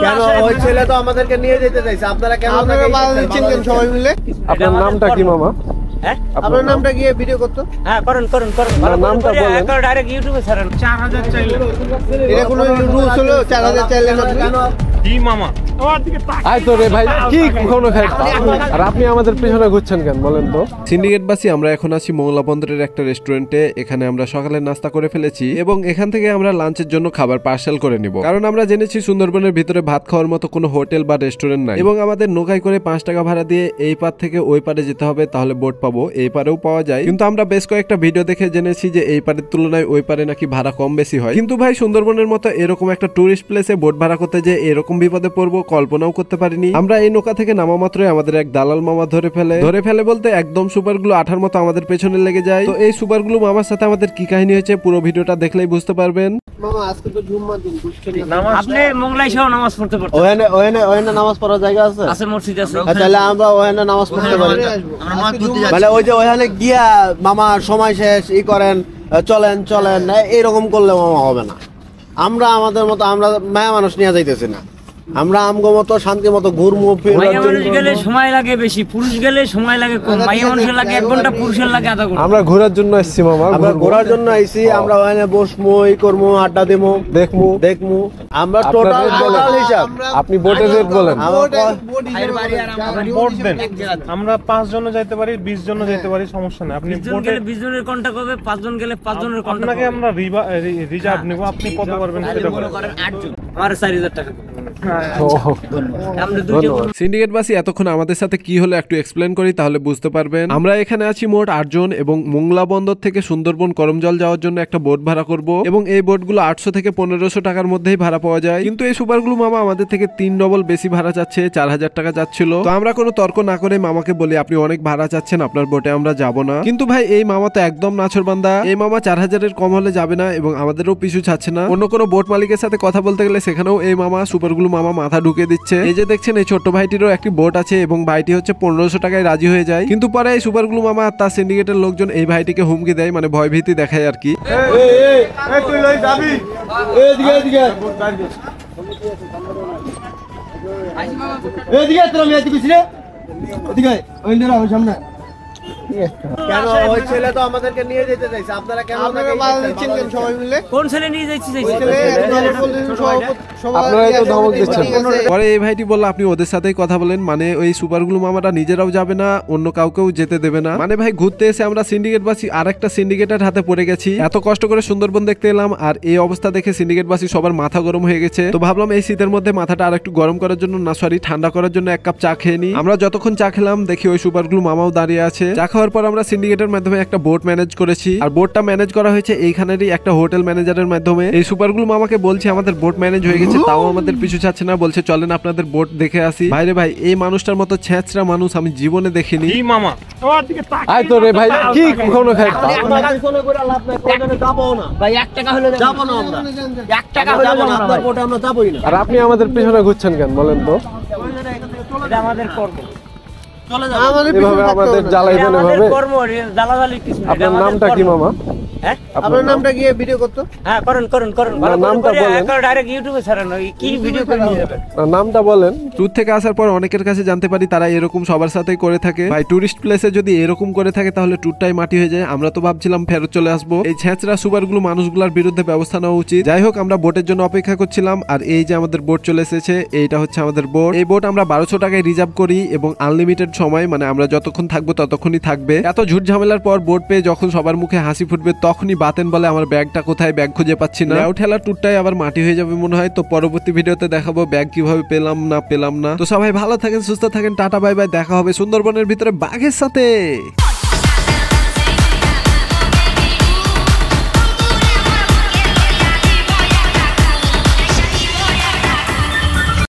কেন ওই ছেলে তো আমাদেরকে নিয়ে যেতে চাইছে, আপনারা কেন বাধা দিচ্ছেন কেন সবাই মিলে? আপনার নামটা কি মামা? আপনার নামটা গিয়ে ভিডিও করতে? হ্যাঁ করেন করেন করেন, নামটা বলেন। ডাইরেক্ট ইউটিউবে ছাড়েন। 4000 চাইলে এটা কোনো রুলস হলো? 4000 চাইলে না কেন? কি মামা আয় তো রে ভাই, কি কোনো খাই আর আপনি আমাদের পেছনে ঘুরছেন কেন বলেন তো? সিন্ডিকেটবাসী, আমরা এখন আছি মোংলা বন্দরের একটা রেস্টুরেন্টে। এখানে আমরা সকালে নাস্তা করে ফেলেছি এবং এখান থেকে আমরা লাঞ্চের জন্য খাবার পার্সেল করে নিব, কারণ আমরা জেনেছি সুন্দরবনের ভিতরে ভাত খাওয়ার মতো কোনো হোটেল বা রেস্টুরেন্ট নাই এবং আমাদের নৌকায় করে 5 টাকা ভাড়া দিয়ে এই পার থেকে ওই পারে যেতে হবে, তাহলে বোট পাবো। এই পারেও পাওয়া যায়, কিন্তু আমরা বেশ কয়েকটা ভিডিও দেখে জেনেছি যে এই পারের তুলনায় ওই পারে নাকি ভাড়া কম বেশি হয়। কিন্তু ভাই, সুন্দরবনের মতো এরকম একটা টুরিস্ট প্লেসে বোট ভাড়া করতে যে এরকম বিপদে পড়বো কল্পনাও করতে পারিনি। আমরা এই নৌকা থেকে নামা মাত্রই আমাদের এক দালাল মামা ধরে ফেলে বলতে একদম সুপারগুলো আঠার মতো আমাদের পেছনে লেগে যায়। তো এই সুপারগুলো মামার সাথে আমাদের কি কাহিনী হয়েছে পুরো ভিডিওটা দেখলেই বুঝতে পারবেন। মামা আজকে তো জুম্মার দিন, বুঝছেন না? আপনি মোংলাই সহ নামাজ পড়তে পারতেন। ওখানে নামাজ পড়ার জায়গা আছে? আছে, মসজিদ আছে। তাহলে আমরা ওখানে নামাজ পড়তে পারি। মানে ওই যে ওখানে গিয়া মামা সময় শেষ ই করেন, চলেন চলেন এইরকম করলে মামা হবে না। আমরা আমাদের মতো, আমরা মায়া মানুষ নিয়ে যাইতেছি না, আমরা আমগো মতো শান্তি মতো ঘুরমু ফিরবো। মাইয়া মানুষ গেলে সময় লাগে বেশি, পুরুষ গেলে সময় লাগে কম। মাইয়া মানুষের লাগে 1 ঘন্টা, পুরুষের লাগে আধা ঘন্টা। আমরা ঘোরার জন্য আসছি মামা, আমরা ঘোরার জন্য আইছি। আমরা ওখানে বসমু, ই করমু, আড্ডা দিমু, দেখমু। আমরা টোটাল হিসাব। আপনি বোটের রেট বলেন। বোট দেন, আমরা 5 জন যাইতে পারি, 20 জন যাইতে পারি, সমস্যা নাই। আপনি 20 জন গেলে 20 জনের কন্টাক্ট হবে, 5 জন গেলে 5 জনের কন্টাক্ট। আপনাকে আমরা রিজার্ভ নেব, আপনি কত পারবেন সেটা বলেন। 8 জন, আমার 4000 টাকা। সিন্ডিকেটবাসী, এতক্ষণ আমাদের সাথে কি হলো একটু এক্সপ্লেন করি, তাহলে বুঝতে পারবেন। আমরা এখানে আছি মোট 8 জন এবং মোংলা বন্দর থেকে সুন্দরবন করমজল যাওয়ার জন্য একটা বোট ভাড়া করব এবং এই বোটগুলো 800 থেকে 1500 টাকার মধ্যেই ভাড়া পাওয়া যায়। কিন্তু এই সুপারগুলো মামা আমাদের থেকে 3 ডবল বেশি ভাড়া চাচ্ছে, 4000 টাকা চাচ্ছিল। তো আমরা কোনো তর্ক না করে মামাকে বলি, আপনি অনেক ভাড়া চাচ্ছেন, আপনার বোটে আমরা যাব না। কিন্তু ভাই, এই মামা তো একদম নাছোড়বান্দা। এই মামা 4000-এর কম হলে যাবে না এবং আমাদেরও পিছু ছাড়ছে না। অন্য কোনো বোট মালিকের সাথে কথা বলতে গেলে সেখানেও এই মামা সুপারগুলো মামা মাথা ঢুকে দিচ্ছে। এই যে দেখছেন, এই ছোট্ট ভাইটিরও একটি বোট আছে এবং ভাইটি হচ্ছে 1500 টাকায় রাজি হয়ে যায়। কিন্তু পরে এই সুপারগুলো মামা আর তার সিন্ডিকেটের লোকজন এই ভাইটিকে হুমকি দেয়, মানে ভয় ভীতি দেখায় আর কি। কেন ওই ছেলে তো আমাদেরকে নিয়ে যেতে চাইছে, আপনারা কেন বাধা দিচ্ছেন কেন সবাই মিলে? কোন ছেলে নিয়ে যাচ্ছি? আপনারাই তো ধমক দিচ্ছেন। পরে এই ভাইটি বলল, আপনি ওদের সাথেই কথা বলেন, মানে ওই সুপারগুলো মামাটা নিজেরাও যাবে না, অন্য কাউকেও যেতে দেবে না। মানে ভাই, ঘুরতে এসে আমরা সিন্ডিকেটবাসী আর একটা সিন্ডিকেটের হাতে পড়ে গেছি। এত কষ্ট করে সুন্দরবন দেখতে এলাম আর এই অবস্থা দেখে সিন্ডিকেটবাসী সবার মাথা গরম হয়ে গেছে। তো ভাবলাম এই শীতের মধ্যে মাথাটা আর একটু গরম করার জন্য, না সরি ঠান্ডা করার জন্য 1 কাপ চা খেয়ে নি। আমরা যতক্ষণ চা খেলাম দেখি ওই সুপারগুলো মামাও দাঁড়িয়ে আছে। চা খাওয়ার পর আমরা সিন্ডিকেটের মাধ্যমে একটা বোট ম্যানেজ করেছি আর বোটটা ম্যানেজ করা হয়েছে এইখানেরই একটা হোটেল ম্যানেজারের মাধ্যমে। এই সুপারগুলো মামাকে বলছে আমাদের বোট ম্যানেজ হয়ে গেছে, তাও আমাদের পিছু ছাড়ছে না, বলছে চলেন আপনাদের বোট দেখে আসি। ভাইরে ভাই, এই মানুষটার মতো ছেঁচড়া মানুষ আমি জীবনে দেখিনি। কি মামা আয় তো রে ভাই, কি কোনো খাই ভাই 1 টাকা হলে যাব না, আমরা 1 টাকা হলে যাব না, আপনার বোটে আমরা যাবই না। আর আপনি আমাদের পেছনে ঘুরছেন কেন বলেন তো? এটা আমাদের কর্ম, চলে যাও। এভাবে আমাদের জ্বালাইবেন এভাবে? কর্ম, জ্বালাজালি কিছু না। আপনার নামটা কি মামা? আপনার নামটা গিয়ে ভিডিও করতে? হ্যাঁ করেন করেন করেন, নামটা বলেন। ডাইরেক্ট ইউটিউবে ছাড়েন, কি ভিডিও করে নিয়ে যাবেন? নামটা বলেন। ট্যুর থেকে আসার পর অনেকের কাছে জানতে পারি তারা এরকম সবার সাথেই করে থাকে। ভাই, টুরিস্ট প্লেসে যদি এরকম করে থাকে তাহলে ট্যুরটাই মাটি হয়ে যায়। আমরা তো ভাবছিলাম ফেরত চলে আসবো। এই ছেঁচড়া সুপারগুলো মানুষগুলোর বিরুদ্ধে ব্যবস্থা নেওয়া উচিত। যাই হোক, আমরা বোটের জন্য অপেক্ষা করছিলাম আর এই যে আমাদের বোট চলে এসেছে, এইটা হচ্ছে আমাদের বোট। এই বোট আমরা 1200 টাকায় রিজার্ভ করি এবং আনলিমিটেড সময়, মানে আমরা যতক্ষণ থাকবো ততক্ষণই থাকবে। এত ঝুট ঝামেলার পর বোট পেয়ে যখন সবার মুখে হাসি ফুটবে তখনই বাতেন বলে, আমার ব্যাগটা কোথায়, ব্যাগ খুঁজে পাচ্ছি না। ঠেলার ট্যুরটাই আবার মাটি হয়ে যাবে মনে হয়। তো পরবর্তী ভিডিওতে দেখাবো ব্যাগ কিভাবে পেলাম না। তো সবাই ভালো থাকেন, সুস্থ থাকেন, টাটা বাই বাই। দেখা হবে সুন্দরবনের ভিতরে বাঘের সাথে।